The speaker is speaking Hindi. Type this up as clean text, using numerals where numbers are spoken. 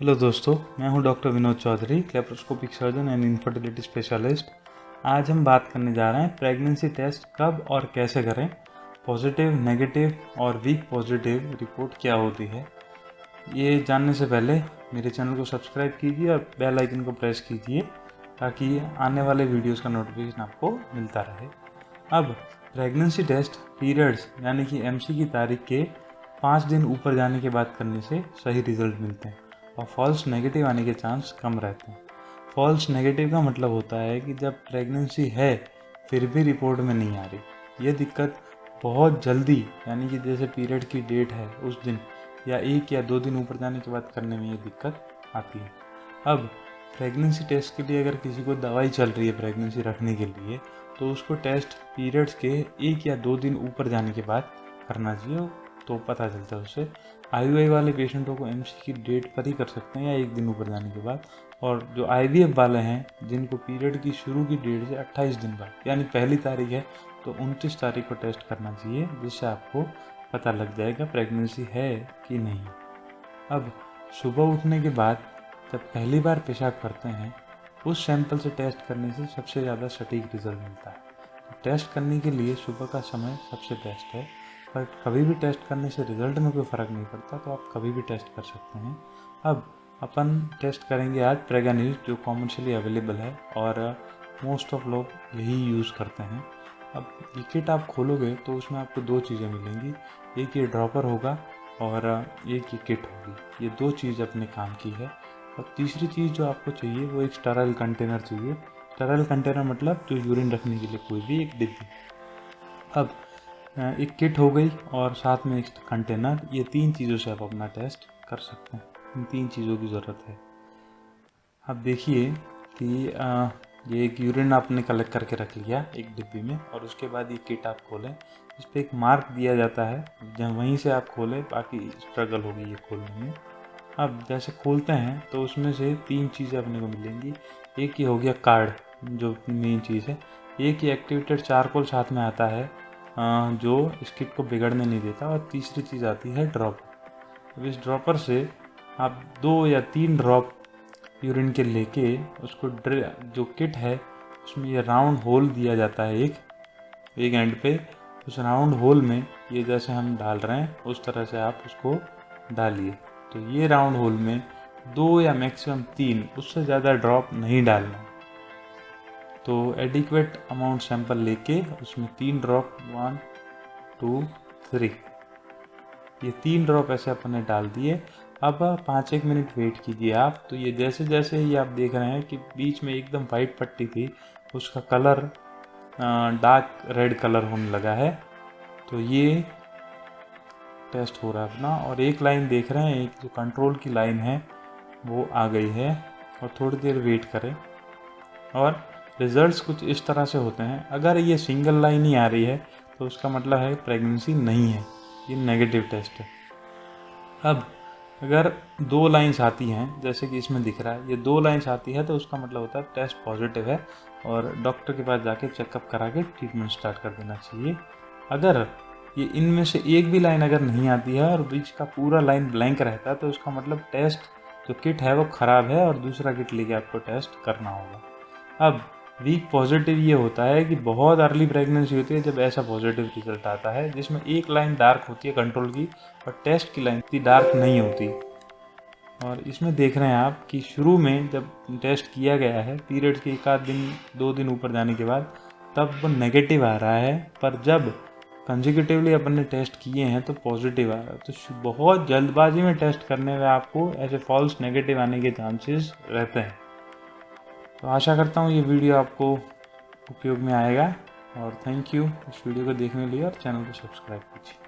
हेलो दोस्तों, मैं हूं doctor Vinod Chaudhary, laparoscopic surgeon and infertility specialist. आज हम बात करने जा रहे हैं प्रेगनेंसी टेस्ट कब और कैसे करें, पॉजिटिव, नेगेटिव और वीक पॉजिटिव रिपोर्ट क्या होती है। ये जानने से पहले मेरे चैनल को सब्सक्राइब कीजिए और बेल आइकन को प्रेस कीजिए ताकि आने वाले वीडियोस का नोटिफिकेशन आपको मिलता रहे। अब प्रेगनेंसी टेस्ट पीरियड्स यानी कि एमसी की तारीख के 5 दिन ऊपर जाने के बाद करने से सही रिजल्ट मिलते हैं और फॉल्स नेगेटिव आने के चांस कम रहते हैं। फॉल्स नेगेटिव का मतलब होता है कि जब प्रेगनेंसी है फिर भी रिपोर्ट में नहीं आ रही। ये दिक्कत बहुत जल्दी यानी कि जैसे पीरियड की डेट है उस दिन या 1 या 2 दिन ऊपर जाने के बाद करने में ये दिक्कत आती है। अब प्रेगनेंसी टेस्ट के लिए अगर किसी को दवाई चल रही है प्रेगनेंसी रखने के लिए तो उसको टेस्ट पीरियड्स के 1 या 2 दिन ऊपर जाने के बाद करना चाहिए, तो पता चलता है उससे। आईवीआई वाले पेशेंटों को एमसी की डेट पर ही कर सकते हैं या 1 दिन ऊपर जाने के बाद, और जो आईवीएफ वाले हैं जिनको पीरियड की शुरू की डेट से 28 दिन बाद यानी पहली तारीख है तो 29 तारीख को टेस्ट करना चाहिए, जिससे आपको पता लग जाएगा प्रेगनेंसी है कि नहीं। अब सुबह उठने के बाद जब पहली बार पेशाब करते हैं उस सैंपल से टेस्ट करने से सबसे ज़्यादा सटीक रिजल्ट मिलता है। तो टेस्ट करने के लिए सुबह का समय सबसे बेस्ट है, पर कभी भी टेस्ट करने से रिजल्ट में कोई फ़र्क नहीं पड़ता तो आप कभी भी टेस्ट कर सकते हैं। अब अपन टेस्ट करेंगे आज प्रेगान्यूज, जो कॉमर्शियली अवेलेबल है और मोस्ट ऑफ लोग यही यूज़ करते हैं। अब ये किट आप खोलोगे तो उसमें आपको 2 चीज़ें मिलेंगी, एक ये ड्रॉपर होगा और एक ये किट होगी। ये 2 चीज़ अपने काम की है। और तीसरी चीज़ जो आपको चाहिए वो एक स्टराइल कंटेनर चाहिए। स्टराइल कंटेनर मतलब जो यूरिन रखने के लिए कोई भी एक डिब्बी। अब एक किट हो गई और साथ में एक कंटेनर, ये 3 चीज़ों से आप अपना टेस्ट कर सकते हैं। इन 3 चीज़ों की ज़रूरत है। अब देखिए कि ये एक यूरिन आपने कलेक्ट करके रख लिया एक डिब्बी में, और उसके बाद ये किट आप खोलें। इस पर एक मार्क दिया जाता है, जहाँ वहीं से आप खोलें, बाकी स्ट्रगल होगी ये खोलने में। अब जैसे खोलते हैं तो उसमें से 3 चीज़ें अपने को मिलेंगी। एक ये हो गया कार्ड, जो मेन चीज़ है। एक ये एक्टिवेटेड चारकोल साथ में आता है, जो इस किट को बिगड़ने नहीं देता। और तीसरी चीज़ आती है ड्रॉपर। अब इस ड्रॉपर से आप 2 या 3 ड्रॉप यूरिन के लेके उसको जो किट है उसमें ये राउंड होल दिया जाता है एक एंड पे। उस राउंड होल में ये जैसे हम डाल रहे हैं उस तरह से आप उसको डालिए। तो ये राउंड होल में 2 या मैक्सिमम 3, उससे ज़्यादा ड्रॉप नहीं डालना। तो एडिक्वेट अमाउंट सैंपल लेके उसमें 3 ड्रॉप, 1 2 3, ये 3 ड्रॉप ऐसे अपन ने डाल दिए। अब 5-1 मिनट वेट कीजिए आप। तो ये जैसे जैसे ही आप देख रहे हैं कि बीच में एकदम वाइट पट्टी थी उसका कलर डार्क रेड कलर होने लगा है, तो ये टेस्ट हो रहा है अपना। और एक लाइन देख रहे हैं, एक जो कंट्रोल की लाइन है वो आ गई है। और थोड़ी देर वेट करें और रिजल्ट्स कुछ इस तरह से होते हैं। अगर ये सिंगल लाइन ही आ रही है तो उसका मतलब है प्रेगनेंसी नहीं है, ये नेगेटिव टेस्ट है। अब अगर 2 लाइन्स आती हैं जैसे कि इसमें दिख रहा है, ये 2 लाइन्स आती है तो उसका मतलब होता है टेस्ट पॉजिटिव है और डॉक्टर के पास जाके चेकअप करा के ट्रीटमेंट स्टार्ट कर देना चाहिए। अगर ये इनमें से एक भी लाइन अगर नहीं आती है और बीच का पूरा लाइन ब्लैंक रहता है तो उसका मतलब टेस्ट जो किट है वो ख़राब है और दूसरा किट लेके आपको टेस्ट करना होगा। अब वीक पॉजिटिव ये होता है कि बहुत अर्ली प्रेगनेंसी होती है जब ऐसा पॉजिटिव रिजल्ट आता है जिसमें एक लाइन डार्क होती है कंट्रोल की और टेस्ट की लाइन इतनी डार्क नहीं होती। और इसमें देख रहे हैं आप कि शुरू में जब टेस्ट किया गया है पीरियड के 1 आध दिन 2 दिन ऊपर जाने के बाद तब वो नेगेटिव आ रहा है, पर जब कंजिक्यूटिवली अपन ने टेस्ट किए हैं तो पॉजिटिव आ रहा है। तो बहुत जल्दबाजी में टेस्ट करने में आपको ऐसे फॉल्स नेगेटिव आने के चांसेस रहते हैं। तो आशा करता हूँ ये वीडियो आपको उपयोग में आएगा, और थैंक यू इस वीडियो को देखने के लिए और चैनल को सब्सक्राइब कीजिए।